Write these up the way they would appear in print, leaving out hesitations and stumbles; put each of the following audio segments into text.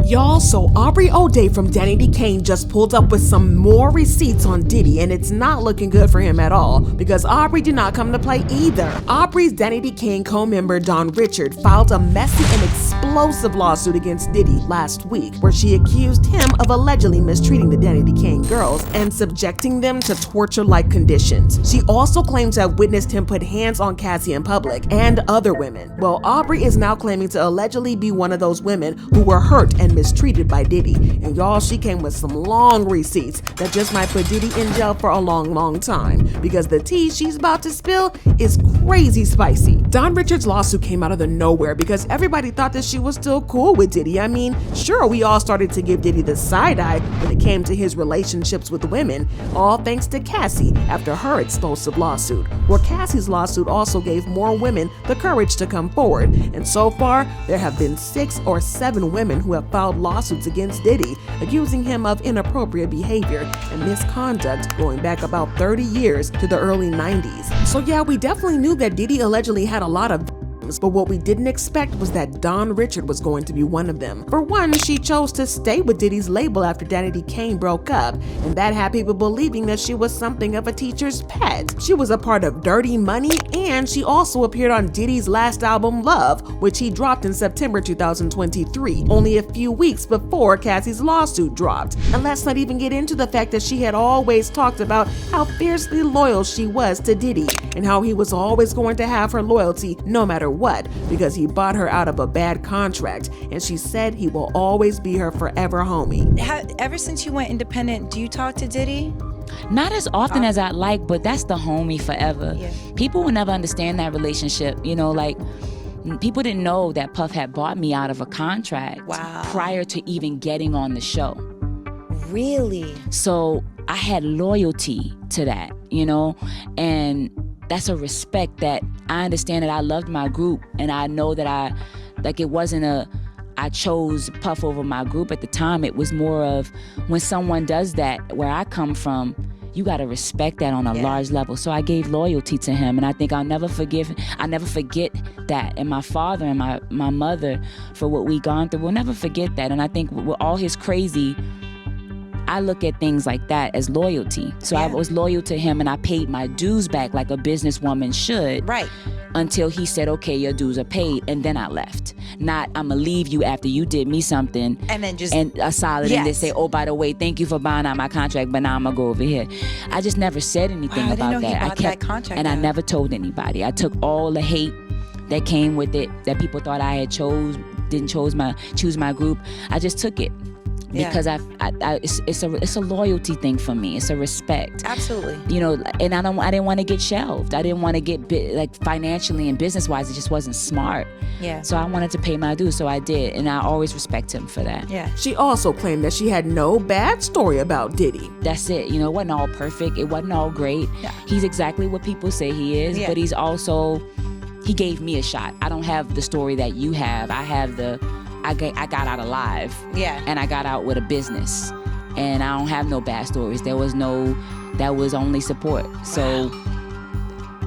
Y'all, so Aubrey O'Day from Danity Kane just pulled up with some more receipts on Diddy, and it's not looking good for him at all, because Aubrey did not come to play either. Aubrey's Danity Kane co-member Don Richard filed a messy and explosive lawsuit against Diddy last week, where she accused him of allegedly mistreating the Danity Kane girls and subjecting them to torture-like conditions. She also claimed to have witnessed him put hands on Cassie in public and other women. Well, Aubrey is now claiming to allegedly be one of those women who were hurt and mistreated by Diddy. And y'all, she came with some long receipts that just might put Diddy in jail for a long time, because the tea she's about to spill is crazy spicy. Don Richard's lawsuit came out of the nowhere because everybody thought that she was still cool with Diddy. I mean, sure, we all started to give Diddy the side eye when it came to his relationships with women, all thanks to Cassie after her explosive lawsuit, where Cassie's lawsuit also gave more women the courage to come forward. And so far, there have been 6 or 7 women who have filed lawsuits against Diddy, accusing him of inappropriate behavior and misconduct going back about 30 years to the early 90s. So yeah, we definitely knew that Diddy allegedly had a lot of but what we didn't expect was that Don Richard was going to be one of them. For one, she chose to stay with Diddy's label after Danity Kane broke up, and that had people believing that she was something of a teacher's pet. She was a part of Dirty Money, and she also appeared on Diddy's last album, Love, which he dropped in September 2023, only a few weeks before Cassie's lawsuit dropped. And let's not even get into the fact that she had always talked about how fiercely loyal she was to Diddy, and how he was always going to have her loyalty no matter what, because he bought her out of a bad contract, and she said he will always be her forever homie. Ever since you went independent, do you talk to Diddy? Not as often as I'd like, but that's the homie forever. Yeah. People will never understand that relationship, like people didn't know that Puff had bought me out of a contract prior to even getting on the show. Really? So I had loyalty to that, and that's a respect that I understand that I loved my group, and I know that it wasn't I chose Puff over my group at the time. It was more of when someone does that, where I come from, you got to respect that on a large level. So I gave loyalty to him, and I think I'll never forget that. And my father and my mother, for what we gone through, we'll never forget that. And I think with all his crazy, I look at things like that as loyalty. So I was loyal to him, and I paid my dues back like a businesswoman should. Right. Until he said, okay, your dues are paid, and then I left. Not, I'm gonna leave you after you did me something. And then just... And a solid, and then say, oh, by the way, thank you for buying out my contract, but now I'm gonna go over here. I just never said anything about that. I kept that contract and I never told anybody. I took all the hate that came with it, that people thought I had didn't choose my group. I just took it. Because it's a loyalty thing for me. It's a respect. Absolutely. And I didn't want to get shelved. I didn't want to get financially and business wise. It just wasn't smart. Yeah. So I wanted to pay my dues, so I did, and I always respect him for that. Yeah. She also claimed that she had no bad story about Diddy. That's it. It wasn't all perfect. It wasn't all great. Yeah. He's exactly what people say he is, but he's also, he gave me a shot. I don't have the story that you have. I got out alive. Yeah. And I got out with a business. And I don't have no bad stories. That was only support. So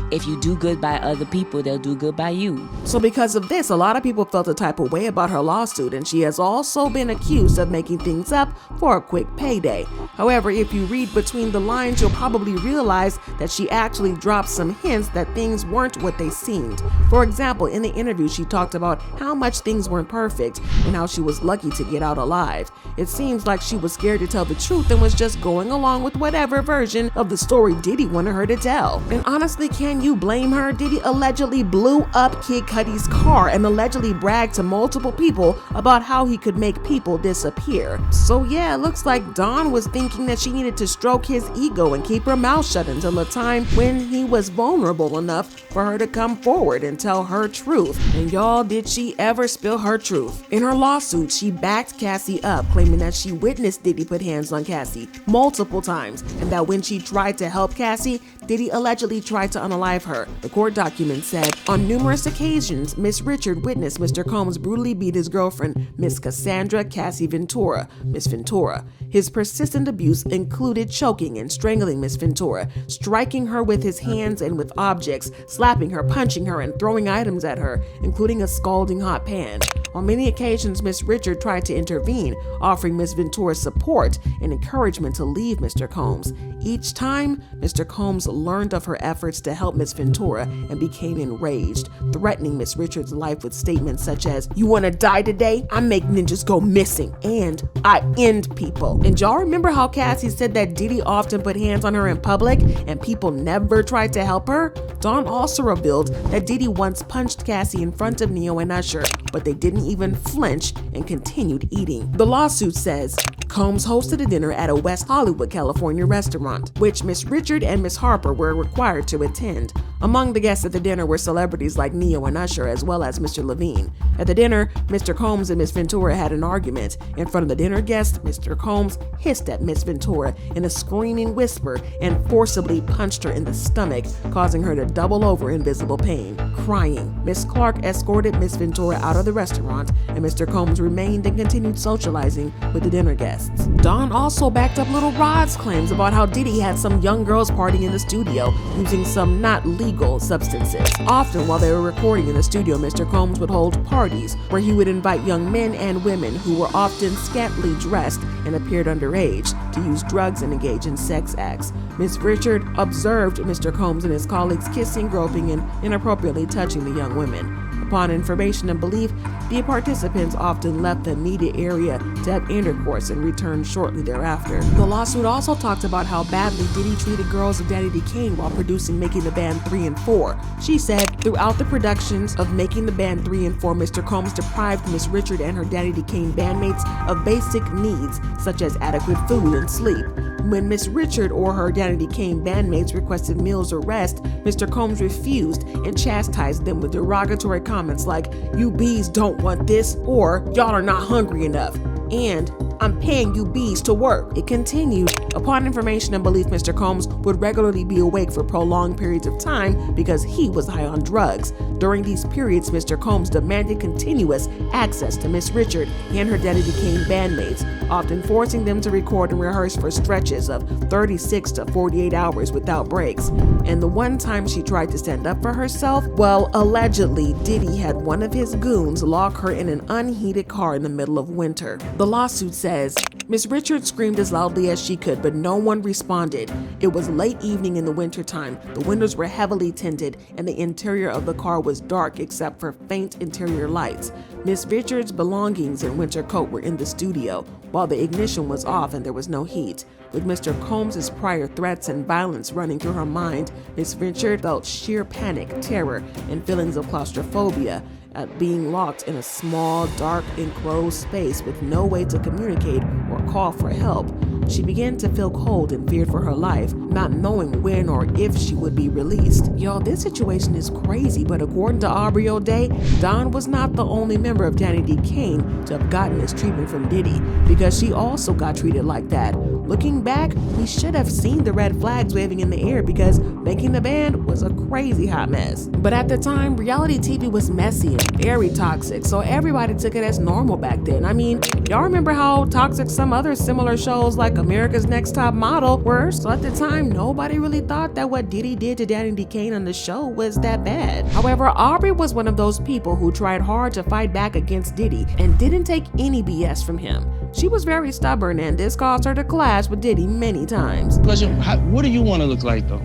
if you do good by other people, they'll do good by you. So because of this, a lot of people felt a type of way about her lawsuit, and she has also been accused of making things up for a quick payday. However, if you read between the lines, you'll probably realize that she actually dropped some hints that things weren't what they seemed. For example, in the interview, she talked about how much things weren't perfect and how she was lucky to get out alive. It seems like she was scared to tell the truth and was just going along with whatever version of the story Diddy wanted her to tell. And honestly, can you blame her? Diddy allegedly blew up Kid Cudi's car and allegedly bragged to multiple people about how he could make people disappear. So yeah, it looks like Don was thinking that she needed to stroke his ego and keep her mouth shut until a time when he was vulnerable enough for her to come forward and tell her truth. And y'all, did she ever spill her truth? In her lawsuit, she backed Cassie up, claiming that she witnessed Diddy put hands on Cassie multiple times, and that when she tried to help Cassie, Diddy allegedly tried to unalive her. The court document said, on numerous occasions, Miss Richard witnessed Mr. Combs brutally beat his girlfriend, Miss Cassandra Cassie Ventura, Miss Ventura. His persistent abuse included choking and strangling Miss Ventura, striking her with his hands and with objects, slapping her, punching her, and throwing items at her, including a scalding hot pan. On many occasions, Miss Richard tried to intervene, offering Miss Ventura support and encouragement to leave Mr. Combs. Each time, Mr. Combs learned of her efforts to help Miss Ventura and became enraged, threatening Miss Richard's life with statements such as, "You want to die today? I make ninjas go missing, and I end people." And y'all remember how Cassie said that Diddy often put hands on her in public and people never tried to help her? Dawn also revealed that Diddy once punched Cassie in front of Neo and Usher, but they didn't even flinch and continued eating. The lawsuit says Combs hosted a dinner at a West Hollywood, California restaurant, which Miss Richard and Miss Harper were required to attend. Among the guests at the dinner were celebrities like Neo and Usher, as well as Mr. Levine. At the dinner, Mr. Combs and Miss Ventura had an argument. In front of the dinner guests, Mr. Combs hissed at Miss Ventura in a screaming whisper and forcibly punched her in the stomach, causing her to double over in visible pain. Crying, Miss Clark escorted Miss Ventura out of the restaurant, and Mr. Combs remained and continued socializing with the dinner guests. Dawn also backed up Little Rod's claims about how Diddy had some young girls partying in the studio using some not legal substances. Often while they were recording in the studio, Mr. Combs would hold parties where he would invite young men and women who were often scantily dressed and appeared underage to use drugs and engage in sex acts. Miss Richard observed Mr. Combs and his colleagues kissing, groping, and inappropriately touching the young women. Upon information and belief, the participants often left the immediate area to have intercourse and returned shortly thereafter. The lawsuit also talked about how badly Diddy treated girls of Danity Kane while producing Making the Band 3 and 4. She said, throughout the productions of Making the Band 3 and 4, Mr. Combs deprived Miss Richard and her Danity Kane bandmates of basic needs such as adequate food and sleep. When Miss Richard or her Danity Kane bandmates requested meals or rest, Mr. Combs refused and chastised them with derogatory comments like, "You bees don't want this," or "Y'all are not hungry enough," and "I'm paying you bees to work." It continued, upon information and belief, Mr. Combs would regularly be awake for prolonged periods of time because he was high on drugs. During these periods, Mr. Combs demanded continuous access to Miss Richard and her Danity Kane bandmates, often forcing them to record and rehearse for stretches of 36 to 48 hours without breaks. And the one time she tried to stand up for herself, well, allegedly, Diddy had one of his goons lock her in an unheated car in the middle of winter. The lawsuit says, Miss Richard screamed as loudly as she could, but no one responded. It was late evening in the wintertime. The windows were heavily tinted, and the interior of the car was dark except for faint interior lights. Miss Richard's belongings and winter coat were in the studio, while the ignition was off and there was no heat. With Mr. Combs' prior threats and violence running through her mind, Miss Richard felt sheer panic, terror, and feelings of claustrophobia at being locked in a small, dark, enclosed space with no way to communicate or call for help. She began to feel cold and feared for her life, not knowing when or if she would be released. Y'all, this situation is crazy, but according to Aubrey O'Day, Dawn was not the only member of Danity Kane to have gotten this treatment from Diddy, because she also got treated like that. Looking back, we should have seen the red flags waving in the air because Making the Band was a crazy hot mess. But at the time, reality TV was messy and very toxic, so everybody took it as normal back then. I mean, y'all remember how toxic some other similar shows like America's Next Top Model were? So at the time, nobody really thought that what Diddy did to Danity Kane on the show was that bad. However, Aubrey was one of those people who tried hard to fight back against Diddy and didn't take any BS from him. She was very stubborn, and this caused her to clash with Diddy many times. Question, what do you want to look like though?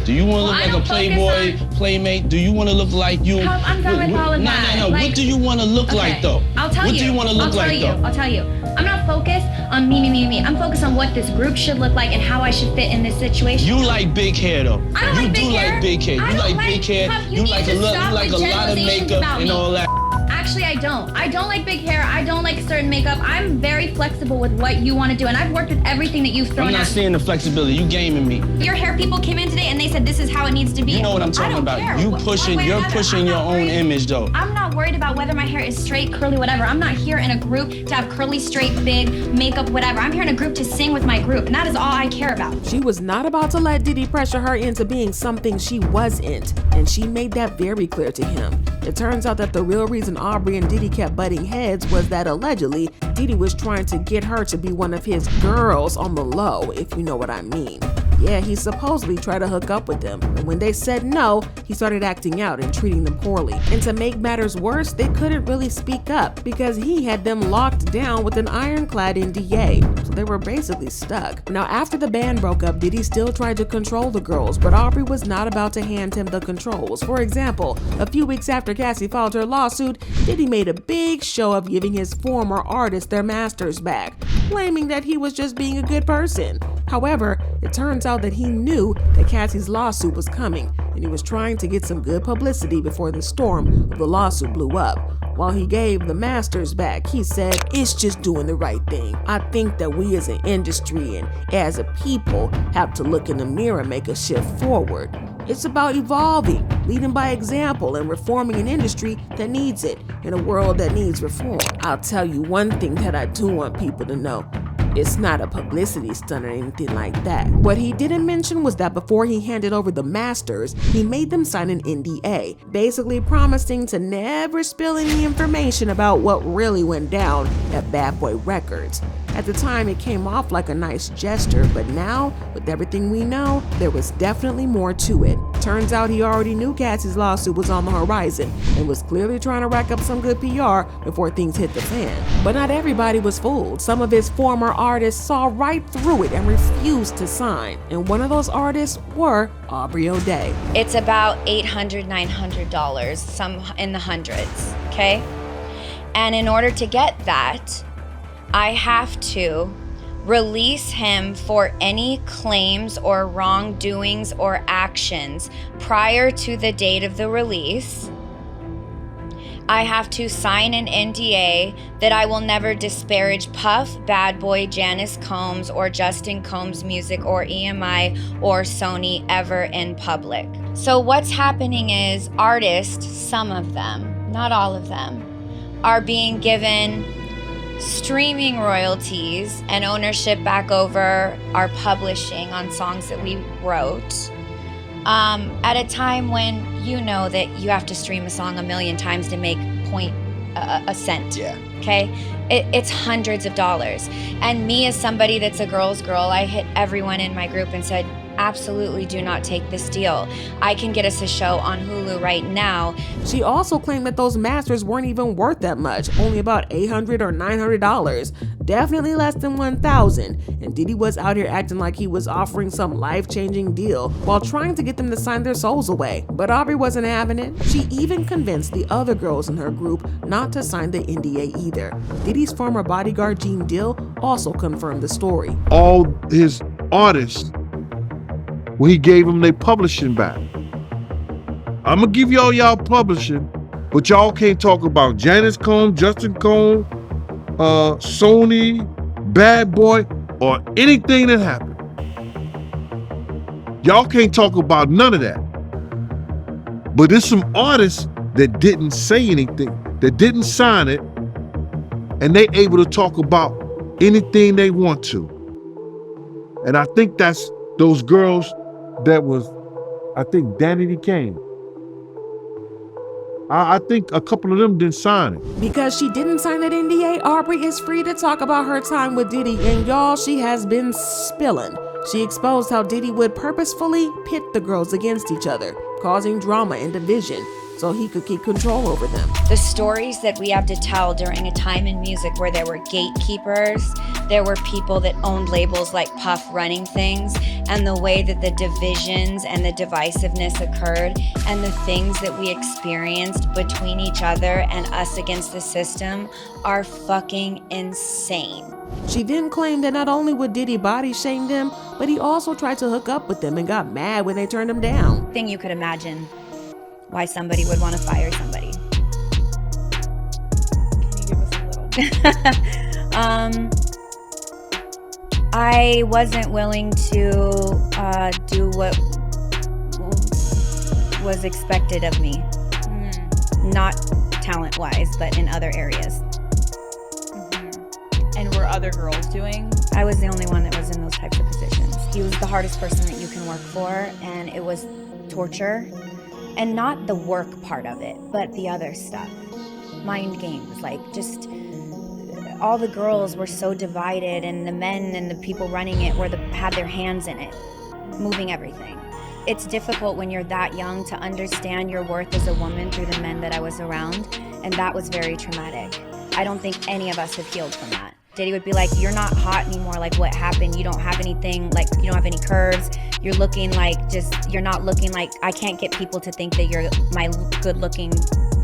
Do you want to look like a playboy, playmate? Do you want to look like you? I'm done with all of that. No. Like, what do you want to look like though? I'll tell you. What do you want to look like though? I'll tell you. I'm not focused on me. I'm focused on what this group should look like and how I should fit in this situation. You like big hair though. I don't like big hair. You like big hair. You like a lot of makeup and all that. Actually, I don't. I don't like big hair. I don't like certain makeup. I'm very flexible with what you want to do, and I've worked with everything that you've thrown I'm not at seeing the flexibility. You gaming me. Your hair people came in today and they said this is how it needs to be. You know what I'm talking about. You're pushing your own image though. I'm not worried about whether my hair is straight, curly, whatever. I'm not here in a group to have curly, straight, big, makeup, whatever. I'm here in a group to sing with my group, and that is all I care about. She was not about to let Diddy pressure her into being something she wasn't, and she made that very clear to him. It turns out that the real reason Aubrey and Diddy kept butting heads was that allegedly Diddy was trying to get her to be one of his girls on the low, if you know what I mean. Yeah, he supposedly tried to hook up with them, and when they said no, he started acting out and treating them poorly. And to make matters worse, they couldn't really speak up because he had them locked down with an ironclad NDA, so they were basically stuck. Now, after the band broke up, Diddy still tried to control the girls, but Aubrey was not about to hand him the controls. For example, a few weeks after Cassie filed her lawsuit, Diddy made a big show of giving his former artists their masters back, claiming that he was just being a good person. However, it turns out that he knew that Cassie's lawsuit was coming, and he was trying to get some good publicity before the storm of the lawsuit blew up. While he gave the masters back, he said, "It's just doing the right thing. I think that we as an industry and as a people have to look in the mirror and make a shift forward. It's about evolving, leading by example, and reforming an industry that needs it in a world that needs reform. I'll tell you one thing that I do want people to know. It's not a publicity stunt or anything like that." What he didn't mention was that before he handed over the masters, he made them sign an NDA, basically promising to never spill any information about what really went down at Bad Boy Records. At the time, it came off like a nice gesture, but now, with everything we know, there was definitely more to it. Turns out he already knew Cassie's lawsuit was on the horizon and was clearly trying to rack up some good PR before things hit the fan. But not everybody was fooled. Some of his former artists saw right through it and refused to sign. And one of those artists were Aubrey O'Day. It's about $800, $900, some in the hundreds, okay? And in order to get that, I have to release him for any claims or wrongdoings or actions prior to the date of the release. I have to sign an NDA that I will never disparage Puff, Bad Boy, Janice Combs, or Justin Combs' music, or EMI, or Sony ever in public. So what's happening is artists, some of them, not all of them, are being given streaming royalties and ownership back over our publishing on songs that we wrote at a time when you know that you have to stream a song 1,000,000 times to make a cent. Yeah. Okay? It's hundreds of dollars. And me as somebody that's a girl's girl, I hit everyone in my group and said, absolutely do not take this deal. I can get us a show on Hulu right now. She also claimed that those masters weren't even worth that much, only about $800 or $900, definitely less than $1,000. And Diddy was out here acting like he was offering some life-changing deal while trying to get them to sign their souls away. But Aubrey wasn't having it. She even convinced the other girls in her group not to sign the NDA either. Diddy's former bodyguard Gene Dill also confirmed the story. All his artists, when he gave them their publishing back. I'm gonna give y'all publishing, but y'all can't talk about Janice Combs, Justin Combs, Sony, Bad Boy, or anything that happened. Y'all can't talk about none of that. But there's some artists that didn't say anything, that didn't sign it, and they able to talk about anything they want to. And I think that's those girls that was, I think, Danity Kane. I think a couple of them didn't sign it. Because she didn't sign that NDA, Aubrey is free to talk about her time with Diddy, and y'all, she has been spilling. She exposed how Diddy would purposefully pit the girls against each other, causing drama and division, so he could keep control over them. The stories that we have to tell during a time in music where there were gatekeepers, there were people that owned labels like Puff running things, and the way that the divisions and the divisiveness occurred, and the things that we experienced between each other and us against the system are fucking insane. She then claimed that not only would Diddy body shame them, but he also tried to hook up with them and got mad when they turned him down. Thing you could imagine why somebody would want to fire somebody. I wasn't willing to do what was expected of me. Not talent-wise, but in other areas. And were other girls doing? I was the only one that was in those types of positions. He was the hardest person that you can work for, and it was torture. And not the work part of it, but the other stuff. Mind games, like just all the girls were so divided, and the men and the people running it had their hands in it, moving everything. It's difficult when you're that young to understand your worth as a woman through the men that I was around, and that was very traumatic. I don't think any of us have healed from that. Diddy would be like, you're not hot anymore, like what happened? You don't have anything, like you don't have any curves. You're looking like you're not looking like, I can't get people to think that you're my good looking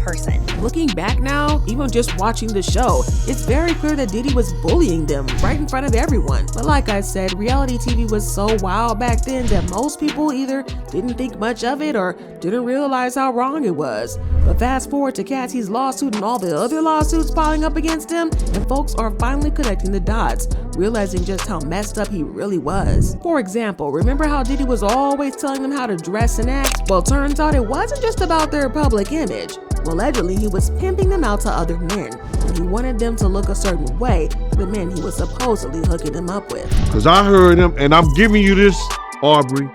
person. Looking back now, even just watching the show, it's very clear that Diddy was bullying them right in front of everyone. But like I said, reality TV was so wild back then that most people either didn't think much of it or didn't realize how wrong it was. But fast forward to Cassie's lawsuit and all the other lawsuits piling up against him, and folks are finally connecting the dots, realizing just how messed up he really was. For example, remember how Diddy was always telling them how to dress and act? Well, turns out it wasn't just about their public image. Allegedly, he was pimping them out to other men, and he wanted them to look a certain way to the men he was supposedly hooking them up with. Because I heard him, and I'm giving you this, Aubrey.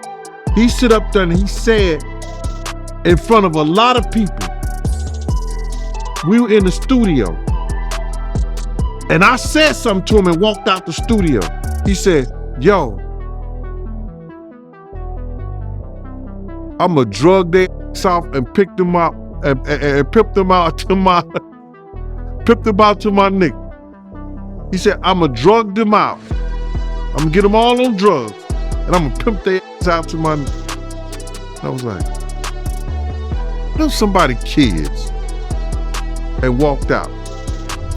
He stood up there and he said, in front of a lot of people, we were in the studio, and I said something to him and walked out the studio. He said, yo, I'ma drug their ass off and pick them up and pimp them out to my nigga. He said, I'ma drug them out. I'ma get them all on drugs, and I'ma pimp their ass out to my nigga. I was like, them somebody kids, and walked out.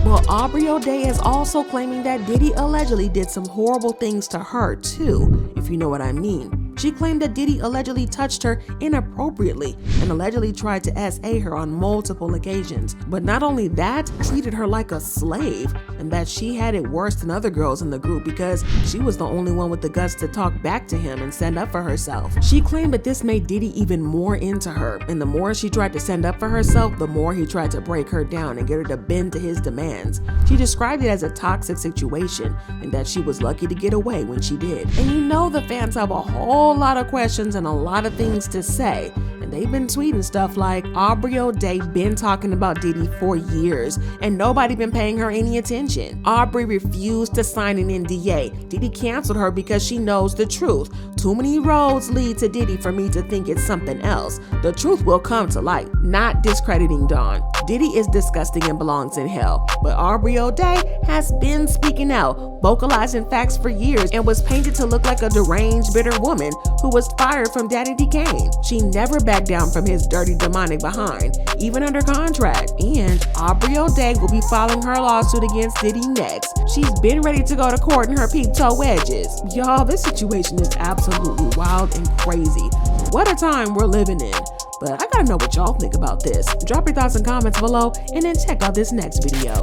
Well, Aubrey O'Day is also claiming that Diddy allegedly did some horrible things to her too, if you know what I mean. She claimed that Diddy allegedly touched her inappropriately and allegedly tried to SA her on multiple occasions. But not only that, treated her like a slave, and that she had it worse than other girls in the group because she was the only one with the guts to talk back to him and stand up for herself. She claimed that this made Diddy even more into her, and the more she tried to stand up for herself, the more he tried to break her down and get her to bend to his demands. She described it as a toxic situation and that she was lucky to get away when she did. And you know the fans have a whole lot of questions and a lot of things to say, and they've been tweeting stuff like, Aubrey O'Day been talking about Diddy for years and nobody been paying her any attention. Aubrey refused to sign an NDA. Diddy canceled her because she knows the truth. Too many roads lead to Diddy for me to think it's something else. The truth will come to light. Not discrediting Dawn. Diddy is disgusting and belongs in hell, but Aubrey O'Day has been speaking out, vocalizing facts for years, and was painted to look like a deranged, bitter woman who was fired from Danity Kane. She never backed down from his dirty, demonic behind, even under contract. And Aubrey O'Day will be filing her lawsuit against Diddy next. She's been ready to go to court in her peep-toe wedges. Y'all, this situation is absolutely wild and crazy. What a time we're living in. But I gotta know what y'all think about this. Drop your thoughts and comments below, and then check out this next video.